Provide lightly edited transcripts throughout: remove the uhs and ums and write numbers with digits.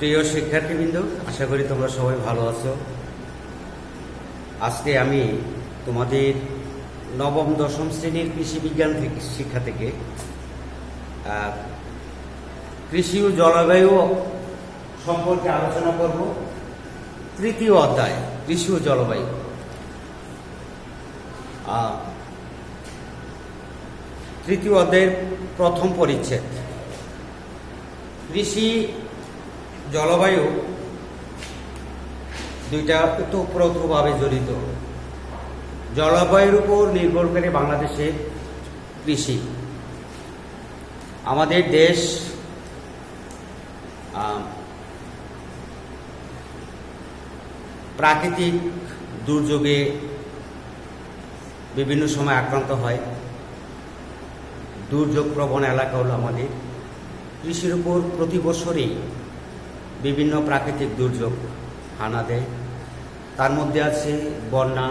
প্রিয় শিক্ষার্থীবৃন্দ, আশা করি তোমরা সবাই ভালো আছো। আজকে আমি তোমাদের নবম দশম শ্রেণীর কৃষি বিজ্ঞান শিক্ষা থেকে কৃষি ও জলবায়ু সম্পর্কে আলোচনা করব। তৃতীয় অধ্যায় কৃষি ও জলবায়ু। তৃতীয় অধ্যায়ের প্রথম পরিচ্ছেদ। কৃষি জলবায়ু দুইটা ওতপ্রোতভাবে জড়িত। জলবায়ুর উপর নির্ভর করে বাংলাদেশের কৃষি। আমাদের দেশ প্রাকৃতিক দুর্যোগে বিভিন্ন সময় আক্রান্ত হয়। দুর্যোগ প্রবণ এলাকা হলো আমাদের। কৃষির উপর প্রতি বছরই বিভিন্ন প্রাকৃতিক দুর্যোগ হানা দেয়। তার মধ্যে আছে বন্যা,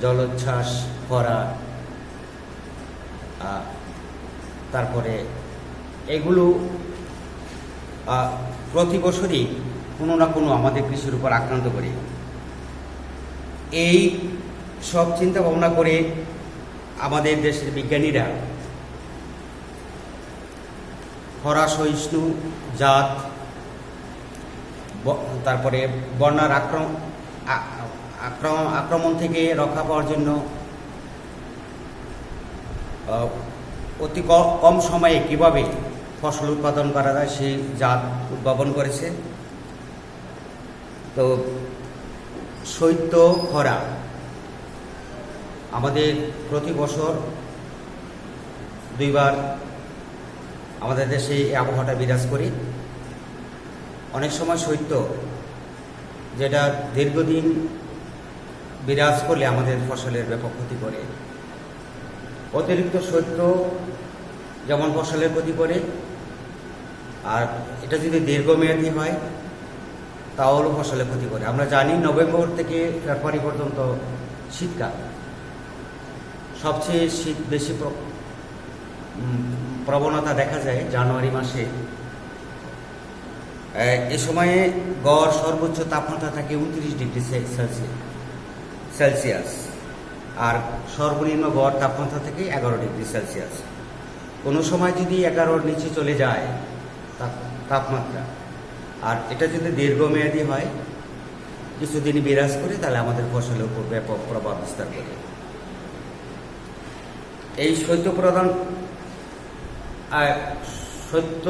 জলোচ্ছ্বাস, খরা। তারপরে এগুলো প্রতি বছরই কোনো না কোনো আমাদের কৃষির উপর আক্রান্ত করে। এই সব চিন্তা ভাবনা করে আমাদের দেশের বিজ্ঞানীরা খরা সহিষ্ণু জাত, তারপরে বন্যার আক্রমণ থেকে রক্ষা পাওয়ার জন্য অতি কম সময়ে কিভাবে ফসল উৎপাদন করা যায় সেই জাত উদ্ভাবন করেছে। তো শৈত্য, খরা আমাদের প্রতি বছর দুইবার আমাদের দেশে এই আবহাওয়াটা বিরাজ করে। অনেক সময় শৈত্য, যেটা দীর্ঘদিন বিরাজ করলে আমাদের ফসলের ব্যাপক ক্ষতি করে। অতিরিক্ত শৈত্য যেমন ফসলের ক্ষতি করে, আর এটা যদি দীর্ঘমেয়াদী হয় তাহলেও ফসলের ক্ষতি করে। আমরা জানি নভেম্বর থেকে ফেব্রুয়ারি পর্যন্ত শীতকাল, সবচেয়ে শীত বেশি প্রবণতা দেখা যায় জানুয়ারি মাসে। এ সময়ে গড় সর্বোচ্চ তাপমাত্রা থাকে 29 ডিগ্রি সেলসিয়াস, আর সর্বনিম্ন গড় তাপমাত্রা থাকে 11 ডিগ্রি সেলসিয়াস। কোনো সময় যদি 11-র নিচে চলে যায় তাপমাত্রা, আর এটা যদি দীর্ঘমেয়াদী হয়, কিছুদিন বিরাজ করে, তাহলে আমাদের ফসলের উপর ব্যাপক প্রভাব বিস্তার করে। এই শৈত্য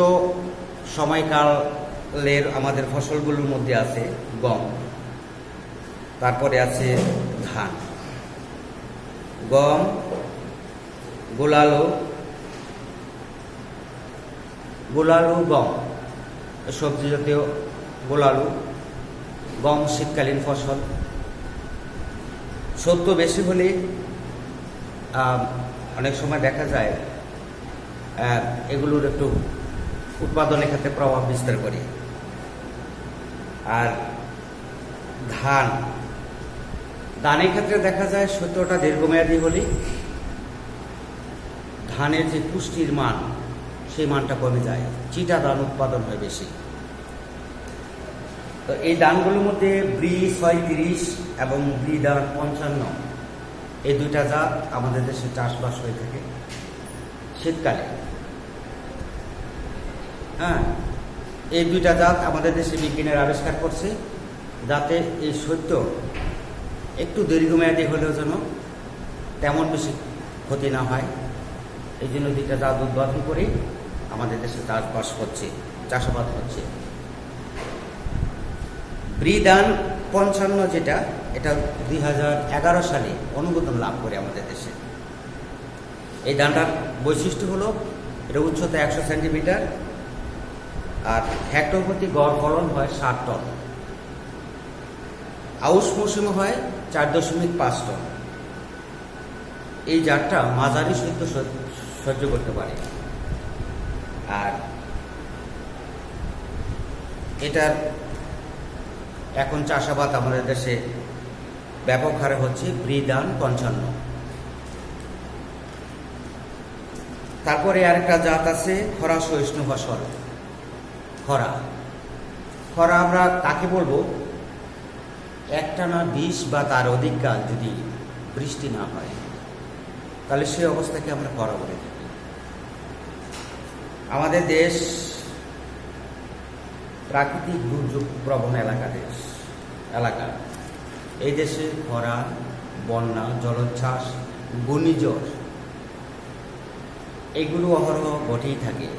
সময়কালের আমাদের ফসলগুলোর মধ্যে আছে গম, তারপরে আছে ধান, গম, গোলালু, গম, সবজি জাতীয় গোলালু, গম শীতকালীন ফসল। শৈত্য বেশি হলে অনেক সময় দেখা যায় এগুলোর একটু উৎপাদনের ক্ষেত্রে প্রভাব বিস্তার করে। আর ধানের ক্ষেত্রে দেখা যায় শৈত্যটা দীর্ঘমেয়াদী হলে ধানের যে পুষ্টির মান, সেই মানটা কমে যায়, চিটা ধান উৎপাদন হয় বেশি। তো এই ধানগুলোর মধ্যে ব্রি 630 এবং ব্রি ধান 55, এই দুইটা জাত আমাদের দেশে চাষবাস হয়ে থাকে শীতকালে। এই দুইটা জাত আমাদের দেশে বিজ্ঞানীরা আবিষ্কার করছে, যাতে এই শৈত্য একটু দীর্ঘমেয়াদী হলেও যেন তেমন বেশি ক্ষতি না হয়। এই জন্য দুইটা জাত উদ্ভাবন করে আমাদের দেশে চাষাবাদ হচ্ছে। ব্রিধান 55 যেটা, এটা 2011 সালে অনুমোদন লাভ করে আমাদের দেশে। এই ধানটার বৈশিষ্ট্য হলো এটা উচ্চতা 100 সেন্টিমিটার, আর হেক্টর প্রতি গড় ফলন হয় 60 টন। আউশ মৌসুমে হয় 4.5 টন। এই জাতটা মাঝারি শৈত্য সহ্য করতে পারে, আর এটার এখন চাষাবাদ আমাদের দেশে ব্যাপক হারে হচ্ছে ব্রিধান 55। তারপরে আরেকটা জাত আছে খরা সহিষ্ণু ফসল, খরা। খরা আমরা কাকে বলবো? একটানা 20 বা তার অধিক কাল যদি বৃষ্টি না হয়, তাহলে সেই অবস্থাকে আমরা খরা বলে থাকি। আমাদের দেশ প্রাকৃতিক দুর্যোগ প্রবণ এলাকা। এই দেশে খরা, বন্যা, জলোচ্ছ্বাস, ঘূর্ণিঝড় এগুলো অহরহ ঘটেই থাকে।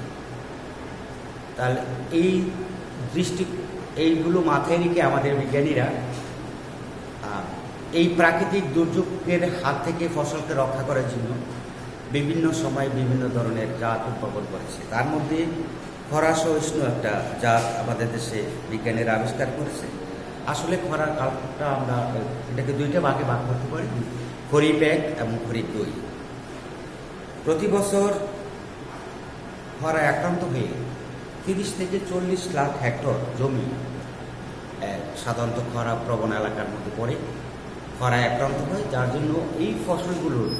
তাহলে এইগুলো মাথায় রেখে আমাদের বিজ্ঞানীরা এই প্রাকৃতিক দুর্যোগের হাত থেকে ফসলকে রক্ষা করার জন্য বিভিন্ন সময় বিভিন্ন ধরনের জাত উদ্ভাবন করেছে। তার মধ্যে খরা সহিষ্ণু একটা জাত আমাদের দেশে বিজ্ঞানীরা আবিষ্কার করেছে। আসলে খরার কালটা আমরা এটাকে দুইটা ভাগে ভাগ করতে পারি, খরিফ 1 এবং খরিফ 2। প্রতি বছর খরা আক্রান্ত হয়ে 30 থেকে 40 লাখ হেক্টর জমি সাধারণত খরা প্রবণ এলাকার মধ্যে পড়ে খরায় আক্রান্ত হয়, যার জন্য এই ফসলগুলোর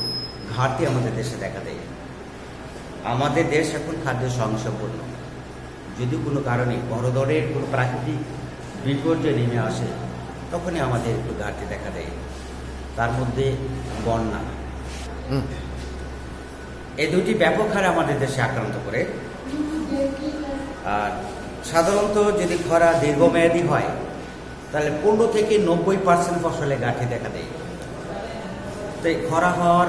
ঘাটতি আমাদের দেশে দেখা দেয়। আমাদের দেশ এখন খাদ্য সংসম্পন্ন। যদি কোনো কারণে বড় ধরনের কোনো প্রাকৃতিক বিপর্যয় নেমে আসে, তখনই আমাদের একটু ঘাটতি দেখা দেয়। তার মধ্যে বন্যা, এই দুটি ব্যাপক হারে আমাদের দেশে আক্রান্ত করে। আর সাধারণত যদি খরা দীর্ঘমেয়াদী হয়, তাহলে 15 থেকে 90% ফসলে ঘাটতি দেখা দেয়। তো এই খরা হওয়ার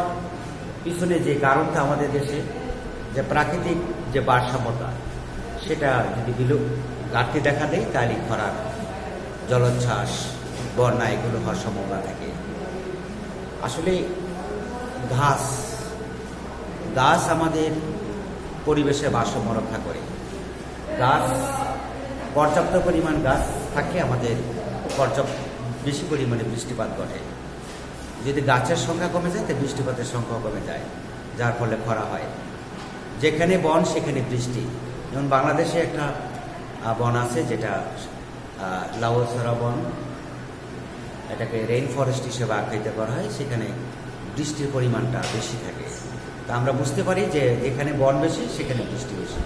পিছনে যে কারণটা আমাদের দেশে যে প্রাকৃতিক যে ভারসাম্যতা, সেটা যদি ঘাটতি দেখা দেয়, তাহলে খরার জলোচ্ছ্বাস, বন্যা এগুলো হওয়ার সম্ভাবনা থাকে। আসলে গাছ আমাদের পরিবেশের ভারসাম্য রক্ষা করে। পর্যাপ্ত পরিমাণ গাছ থাকলে আমাদের বেশি পরিমাণে বৃষ্টিপাত ঘটে। যদি গাছের সংখ্যা কমে যায়, তাহলে বৃষ্টিপাতের সংখ্যা কমে যায়, যার ফলে খরা হয়। যেখানে বন সেখানে বৃষ্টি। যেমন বাংলাদেশে একটা বন আছে যেটা লাউসরা বন, এটাকে রেইন ফরেস্ট হিসেবে আখ্যায়িত করা হয়। সেখানে বৃষ্টির পরিমাণটা বেশি থাকে। তা আমরা বুঝতে পারি যে যেখানে বন বেশি সেখানে বৃষ্টি বেশি।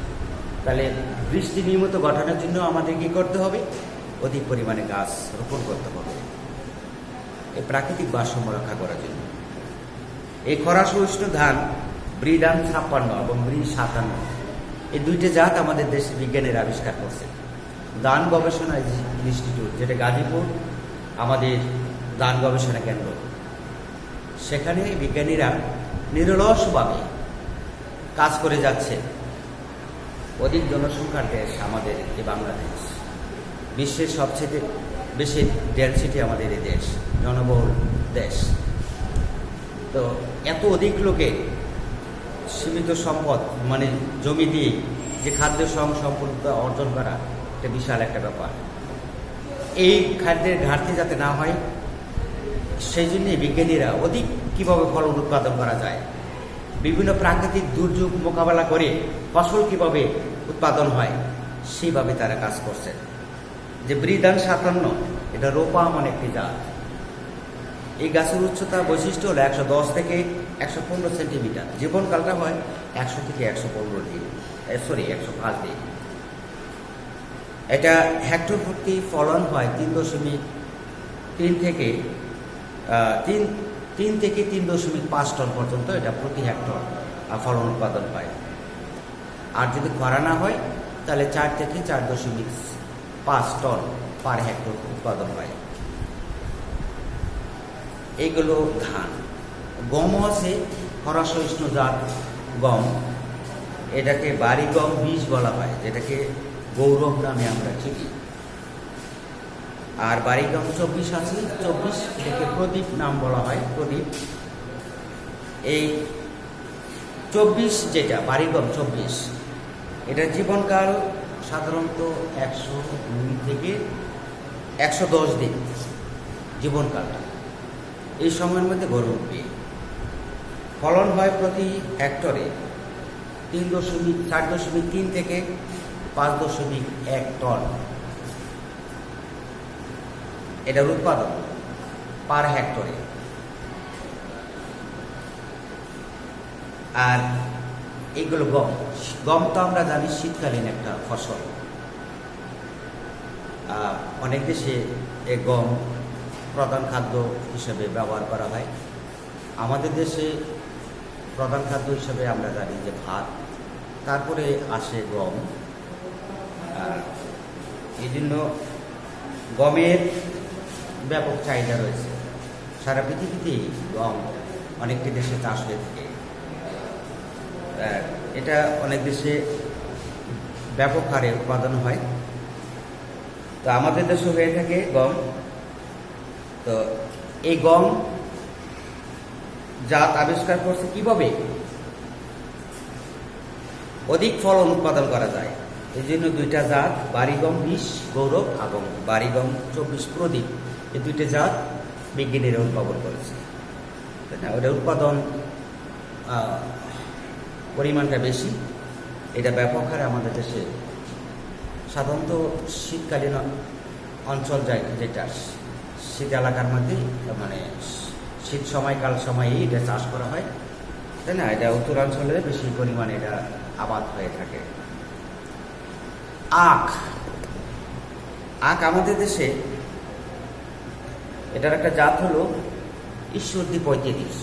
তাহলে বৃষ্টি নিয়মিত ঘটানোর জন্য আমাদের কী করতে হবে? অধিক পরিমাণে গাছ রোপণ করতে হবে এই প্রাকৃতিক ভারসাম্য রক্ষা করার জন্য। এই খরা সহিষ্ণু ধান ব্রি-ধান 56 এবং ব্রি-57, এই দুইটা জাত আমাদের দেশে বিজ্ঞানীরা আবিষ্কার করছে। ধান গবেষণা ইনস্টিটিউট, যেটা গাজীপুর আমাদের ধান গবেষণা কেন্দ্র, সেখানে বিজ্ঞানীরা নিরলসভাবে কাজ করে যাচ্ছে। অধিক জনসংখ্যার দেশ আমাদের এই বাংলাদেশ, বিশ্বের সবচেয়ে বেশি ডেনসিটি আমাদের এই দেশ, জনবহুল দেশ। তো এত অধিক লোকে সীমিত সম্পদ মানে জমি দিয়ে যে খাদ্য সম্পূর্ণতা অর্জন করা, এটা বিশাল একটা ব্যাপার। এই খাদ্যের ঘাটতি যাতে না হয়, সেই জন্যে বিজ্ঞানীরা অধিক কীভাবে ফলন উৎপাদন করা যায়, বিভিন্ন প্রাকৃতিক দুর্যোগ মোকাবেলা করে ফসল কীভাবে উৎপাদন হয়, সেইভাবে তারা কাজ করছেন। যে ব্রি-ধান 57, এটা রোপা মানে একটি জাত। এই গাছের উচ্চতা বৈশিষ্ট্য হলো 110 থেকে 115 সেন্টিমিটার। জীবনকালটা হয় 100 থেকে 105 দিন। এটা হেক্টর প্রতি ফলন হয় 3 থেকে 3.5 টন পর্যন্ত, এটা প্রতি হেক্টর ফলন উৎপাদন হয়। আর যদি খরা না হয়, তাহলে 4 থেকে 4.5 টন পার হেক্টর উৎপাদন হয়। এইগুলো ধান। গমও আছে খরা সহিষ্ণু জাত গম, এটাকে বাড়ি গম 20 বলা হয়, যেটাকে গৌরব নামে আমরা চিনি। আর বাড়ি গম 24 আছে, 24 এটাকে প্রদীপ নাম বলা হয়, প্রদীপ। এই 24 যেটা বাড়ি গম 24, এটার জীবনকাল সাধারণত 102 থেকে 110 দিন জীবনকালটা। এই সময়ের মধ্যে গড়ে উঠবে। ফলন হয় প্রতি হেক্টরে 4.3 থেকে 5.1 টন। এটার উৎপাদন পার হেক্টরে। আর এইগুলো গম তো আমরা জানি শীতকালীন একটা ফসল। অনেক দেশে এই গম প্রধান খাদ্য হিসেবে ব্যবহার করা হয়। আমাদের দেশে প্রধান খাদ্য হিসেবে আমরা জানি যে ভাত, তারপরে আসে গম। এই জন্য গমের ব্যাপক চাহিদা রয়েছে। সারা পৃথিবীতেই গম অনেকটি দেশে চাষ হয়ে থাকে। এটা অনেক দেশে ব্যাপক হারে উৎপাদন হয়। তো আমাদের দেশে হয়ে থাকে গম। তো এই গম জাত আবিষ্কার করছে কিভাবে অধিক ফলন উৎপাদন করা যায়। এই জন্য দুইটা জাত, বাড়িগম 20 গৌরব এবং বাড়িগম 24 প্রদীপ, এই দুইটা জাত বিজ্ঞানীরা উদ্ভাবন করেছে, তাই না? ওটা উৎপাদন পরিমাণটা বেশি। এটা ব্যাপক হারে আমাদের দেশে সাধারণত শীতকালীন অঞ্চল যায়, যেটা শীত এলাকার মধ্যে, মানে শীত সময়কাল সময়ে এটা চাষ করা হয়, তাই না? এটা উত্তরাঞ্চলে বেশি পরিমাণে এটা আবাদ হয়ে থাকে। আখ আমাদের দেশে এটার একটা জাত হলো ঈশ্বরদী 35।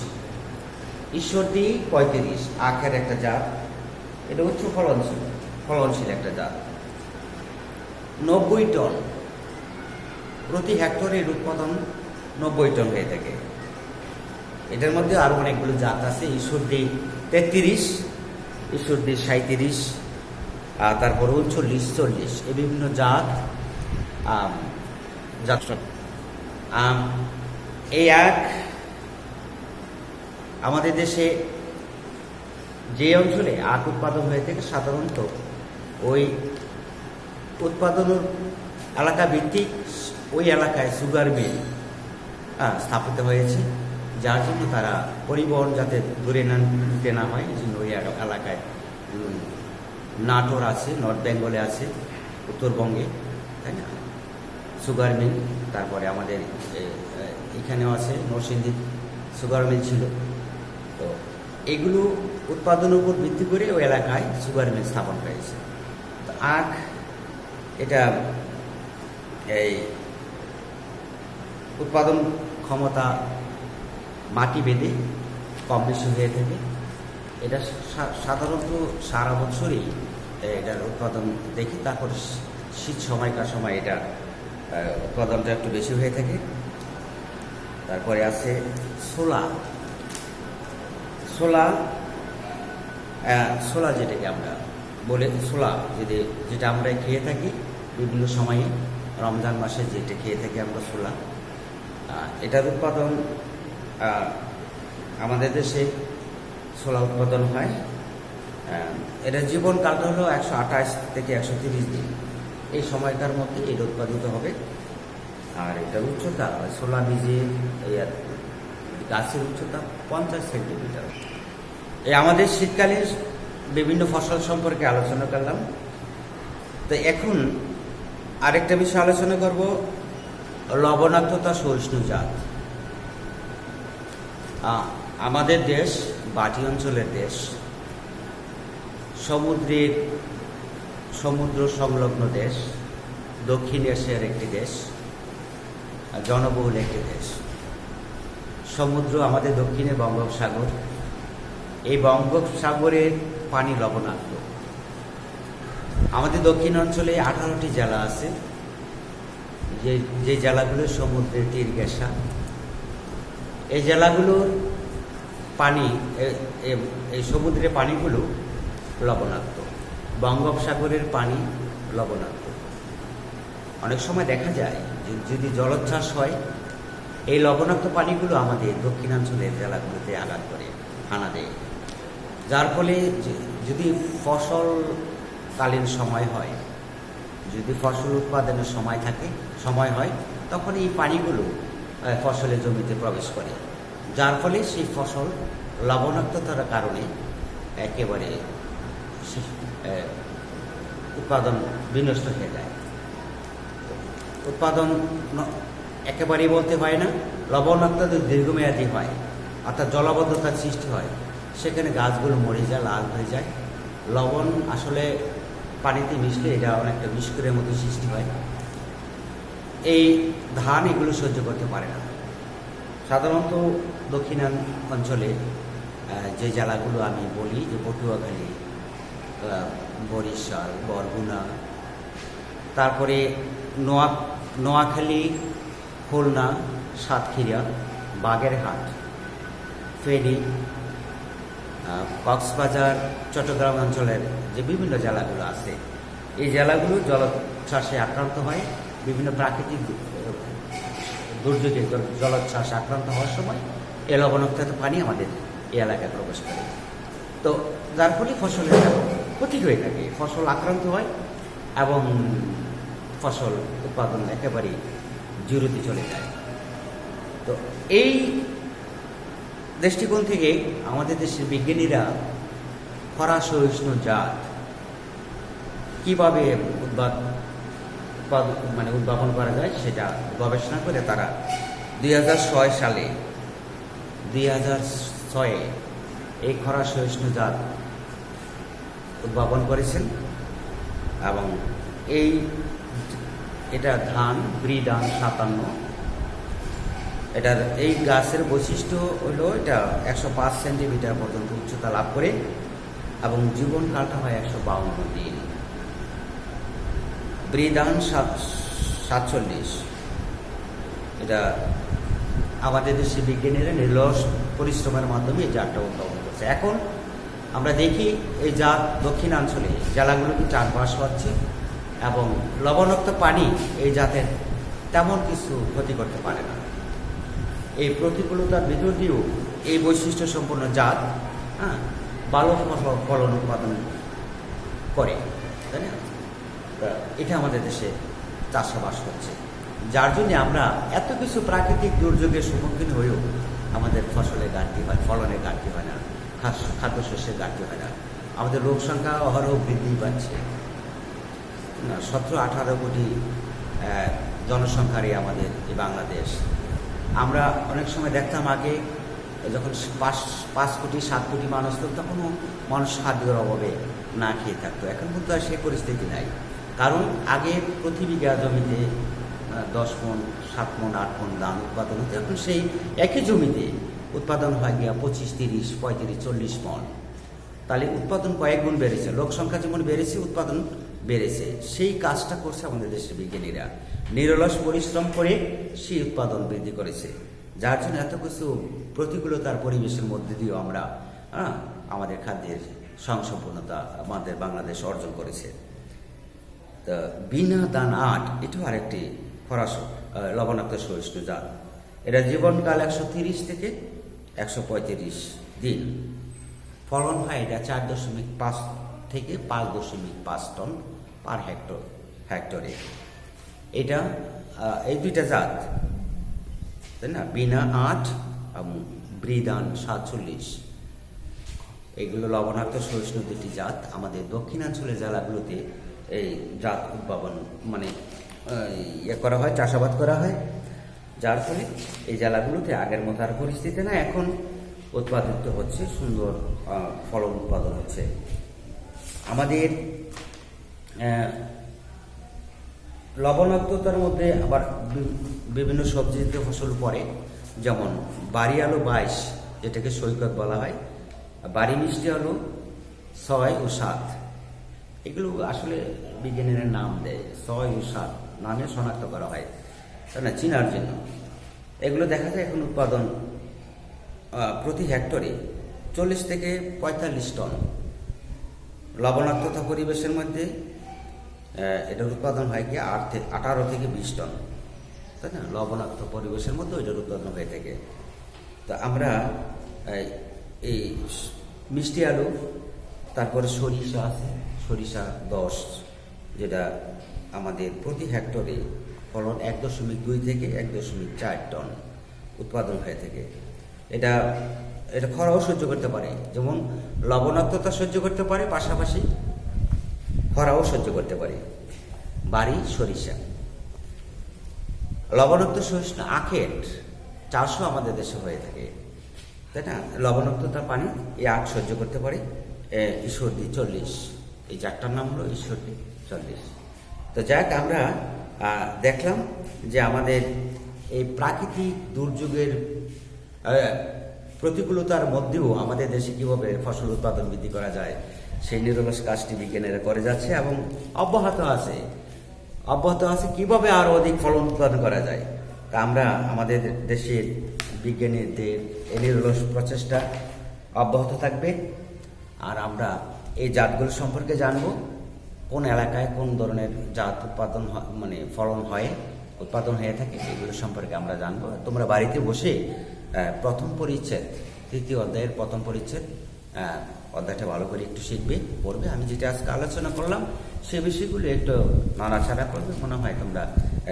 ঈশ্বরদী 35 আখের একটা জাত। এটা উচ্চ ফলনশীল একটা জাত। 90 টন প্রতি হেক্টরের উৎপাদন 90 টন হয়ে থাকে। এটার মধ্যে আরো অনেকগুলো জাত আছে। ঈশ্বরদী 33, ঈশ্বরদী 37, তারপর 39, 40, এই বিভিন্ন জাত এই আখ আমাদের দেশে যে অঞ্চলে আখ উৎপাদন হয়ে থাকে সাধারণত ওই উৎপাদনের এলাকা ভিত্তিক ওই এলাকায় সুগার মিল স্থাপিত হয়েছে, যার জন্য তারা পরিবহন যাতে দূরে নিতে না হয়, এই জন্য ওই এলাকায় নাটোর আছে, নর্থ বেঙ্গলে আছে, উত্তরবঙ্গে, তাই না, সুগার মিল। তারপরে আমাদের এখানেও আছে, নরসিংদী সুগার মিল ছিল। তো এগুলো উৎপাদনের উপর ভিত্তি করে ওই এলাকায় সুগার মিল স্থাপন হয়েছে। তো আখ এটা এই উৎপাদন ক্ষমতা মাটি বেঁধে কম বেশি হয়ে থাকে। এটা সাধারণত সারা বছরই এটার উৎপাদন দেখি। তারপর শীত সময়কার সময় এটা উৎপাদনটা একটু বেশি হয়ে থাকে। তারপরে আছে ছোলা যেটাকে আমরা বলে ছোলা, যেটা আমরা খেয়ে থাকি বিভিন্ন সময়ে, রমজান মাসে যেটা খেয়ে থাকি আমরা ছোলা, এটার উৎপাদন আমাদের দেশে ছোলা উৎপাদন হয়। এটার জীবনকালটা হলো 128 থেকে 130 দিন। এই সময়টার মধ্যে এটা উৎপাদিত হবে। আর এটার উচ্চতা, ছোলা বীজে গাছের উচ্চতা 50 সেন্টিমিটার। এই আমাদের শীতকালীন বিভিন্ন ফসল সম্পর্কে আলোচনা করলাম। তো এখন আরেকটা বিষয় আলোচনা করব, লবণাক্ততা সহিষ্ণু জাত। আমাদের দেশ বাটি অঞ্চলের দেশ, সমুদ্র সংলগ্ন দেশ, দক্ষিণ এশিয়ার একটি দেশ, জনবহুল একটি দেশ। সমুদ্র আমাদের দক্ষিণে বঙ্গোপসাগর। এই বঙ্গোপসাগরের পানি লবণাক্ত। আমাদের দক্ষিণ অঞ্চলে 18টি জেলা আছে, যে জেলাগুলো সমুদ্রের তীর ঘেঁষা। এই জেলাগুলোর পানি, এই সমুদ্রের পানিগুলো লবণাক্ত, বঙ্গোপসাগরের পানি লবণাক্ত। অনেক সময় দেখা যায় যদি জলোচ্ছ্বাস হয়, এই লবণাক্ত পানিগুলো আমাদের দক্ষিণাঞ্চলের জেলাগুলোতে আঘাত করে, হানা দেয়। যার ফলে যদি ফসলকালীন সময় হয়, যদি ফসল উৎপাদনের সময় হয়, তখন এই পানিগুলো ফসলের জমিতে প্রবেশ করে, যার ফলে সেই ফসল লবণাক্ততার কারণে একেবারে উৎপাদন বিনষ্ট হয়ে যায়। উৎপাদন একেবারেই বলতে হয় না, লবণাক্ততা দীর্ঘমেয়াদী হয়, অর্থাৎ জলাবদ্ধতার সৃষ্টি হয়, সেখানে গাছগুলো মরে যায়, লাল হয়ে যায়। লবণ আসলে পানিতে মিশলে এটা অনেকটা বিষক্রিয়ার মতো সৃষ্টি হয়। এই ধান এগুলো সহ্য করতে পারে না। সাধারণত দক্ষিণান অঞ্চলে যে জেলাগুলো আমি বলি, যে পটুয়াখালী, বরিশাল, বরগুনা, তারপরে নোয়াখালী, খুলনা, সাতক্ষীরা, বাগেরহাট, ফেনী, কক্সবাজার, চট্টগ্রাম অঞ্চলের যে বিভিন্ন জেলাগুলো আছে, এই জেলাগুলো জলোচ্ছ্বাসে আক্রান্ত হয়। বিভিন্ন প্রাকৃতিক দুর্যোগে জলোচ্ছ্বাসে আক্রান্ত হওয়ার সময় এ লবণাক্ত পানি আমাদের এই এলাকায় প্রবেশ করে। তো যার ফলে ফসলের ক্ষতি হয়ে থাকে, ফসল আক্রান্ত হয় এবং ফসল উৎপাদন একেবারেই জিরোতে চলে যায়। তো এই দৃষ্টিকোণ থেকে আমাদের দেশের বিজ্ঞানীরা খরা সহিষ্ণু জাত কীভাবে উদ্ভাবন করা যায় সেটা গবেষণা করে তারা 2006 সালে এই খরা সহিষ্ণু জাত উদ্ভাবন করেছেন। এবং এটা ধান ব্রিধান 57। এটার এই গাছের বৈশিষ্ট্য হলো এটা 105 সেন্টিমিটার পর্যন্ত উচ্চতা লাভ করে এবং জীবনকালটা হয় 152 দিন। ব্রিধান 47, এটা আমাদের দেশের বিজ্ঞানীরা নিরলস পরিশ্রমের মাধ্যমে এই জাতটা উদ্ভাবন করছে। এখন আমরা দেখি এই জাত দক্ষিণাঞ্চলে জেলাগুলোকে চাষবাস হচ্ছে এবং লবণাক্ত পানি এই জাতের তেমন কিছু ক্ষতি করতে পারে না। এই প্রতিকূলতার ভিতর দিয়েও এই বৈশিষ্ট্য সম্পন্ন জাত ভালো ফলন উৎপাদন করে, তাই না? এটা আমাদের দেশে চাষাবাস হচ্ছে, যার জন্য আমরা এত কিছু প্রাকৃতিক দুর্যোগের সম্মুখীন হয়েও আমাদের ফসলের ঘাটতি হয়, ফলনের ঘাটতি হয় না, খাদ্যশস্যের ঘাটতি হয় না। আমাদের লোক সংখ্যা অহরহ বৃদ্ধি পাচ্ছে। 17-18 কোটি জনসংখ্যারই আমাদের এই বাংলাদেশ। আমরা অনেক সময় দেখতাম আগে যখন 5 কোটি 7 কোটি মানুষ তো তখনও মানুষ খাদ্যের অভাবে না খেয়ে থাকতো। এখন কিন্তু আর সেই পরিস্থিতি নাই, কারণ আগে প্রতি বিঘা জমিতে 10 মণ, 7 মণ, 8 মণ ধান উৎপাদন হতো। এখন সেই একই জমিতে উৎপাদন হয় গিয়া 25, 30, 35, 40 মণ। তাহলে উৎপাদন কয়েক গুণ বেড়েছে। লোক সংখ্যা যেমন বেড়েছে, উৎপাদন বেড়েছে। সেই কাজটা করছে আমাদের দেশের বিজ্ঞানীরা, নিরলস পরিশ্রম করে সেই উৎপাদন বৃদ্ধি করেছে, যার জন্য এত কিছু প্রতিকূলতার পরিবেশের মধ্যে দিয়েও আমরা আমাদের খাদ্যের স্বয়ংসম্পূর্ণতা আমাদের বাংলাদেশ অর্জন করেছে। তো বিনা দান 8 এটাও আরেকটি লবণাক্ত সহিষ্ণু জাত। এটা জীবনকাল 130 থেকে 135 দিন। ফলন হয় এটা 4.5 থেকে 5.5 টন পার হেক্টরে। এটা এই দুইটা জাত, তাই না, বিনা 8 এবং ব্রিধান 47, এগুলো লবণাক্ত সহিষ্ণু দুটি জাত। আমাদের দক্ষিণাঞ্চলের জেলাগুলোতে এই জাত উদ্ভাবন করা হয়, চাষাবাদ করা হয়, যার ফলে এই জেলাগুলোতে আগের মতো আর পরিস্থিতি না, এখন উৎপাদিত হচ্ছে, সুন্দর ফলন উৎপাদন হচ্ছে। আমাদের লবণাক্ততার মধ্যে আবার বিভিন্ন সবজিজাত ফসল পড়ে, যেমন বাড়ি আলু 22, যেটাকে সৈকত বলা হয়, বাড়ি মিষ্টি আলু 6 ও 7। এগুলো আসলে বিজ্ঞানীরা নাম দেয়, 6 ও 7 নামে শনাক্ত করা হয়, তাই না, চিনার জন্য। এগুলো দেখা যায় এখন উৎপাদন প্রতি হেক্টরে 40 থেকে 45 টন। লবণাক্ততা পরিবেশের মধ্যে এটার উৎপাদন হয় কি 18 থেকে 20 টন, তাই না? লবণাক্ত পরিবেশের মধ্যে এটার উৎপাদন হয়ে থাকে। তো আমরা এই মিষ্টি আলু, তারপরে সরিষা আছে, সরিষা 10, যেটা আমাদের প্রতি হেক্টরে ফলন 1.2 থেকে 1.4 টন উৎপাদন হয়ে থাকে। এটা খরাও সহ্য করতে পারে, যেমন লবণাক্ততা সহ্য করতে পারে, পাশাপাশি খরাও সহ্য করতে পারে। বাড়ি সরিষা। লবণাক্ত সহিষ্ণু আখের চাষও আমাদের দেশে হয়ে থাকে, তাই না? লবণাক্ততা পানি এই আখ সহ্য করতে পারে। ঈশ্বরদী 40, এই জাতটার নাম হলো ঈশ্বরদী 40। তো যাক, আমরা দেখলাম যে আমাদের এই প্রাকৃতিক দুর্যোগের প্রতিকূলতার মধ্যেও আমাদের দেশে কীভাবে ফসল উৎপাদন বৃদ্ধি করা যায় সেই নিরলস কাজটি বিজ্ঞানীরা করে যাচ্ছে এবং অব্যাহত আছে কীভাবে আরও অধিক ফলন উৎপাদন করা যায়। তা আমরা আমাদের দেশের বিজ্ঞানীদের এই নিরলস প্রচেষ্টা অব্যাহত থাকবে। আর আমরা এই জাতগুলো সম্পর্কে জানব, কোন এলাকায় কোন ধরনের জাত উৎপাদন উৎপাদন হয়ে থাকে এগুলো সম্পর্কে আমরা জানবো। তোমরা বাড়িতে বসে প্রথম পরিচ্ছেদ, তৃতীয় অধ্যায়ের প্রথম পরিচ্ছেদ অধ্যায়টা ভালো করে একটু শিখবে, পড়বে। আমি যেটা আজকে আলোচনা করলাম সে বিষয়গুলো একটু নাড়াচাড়া করবে, মনে হয় তোমরা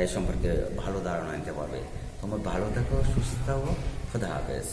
এই সম্পর্কে ভালো ধারণা নিতে পারবে। তোমরা ভালো থাকো, সুস্থ থাকো, খোদা হাফেজ।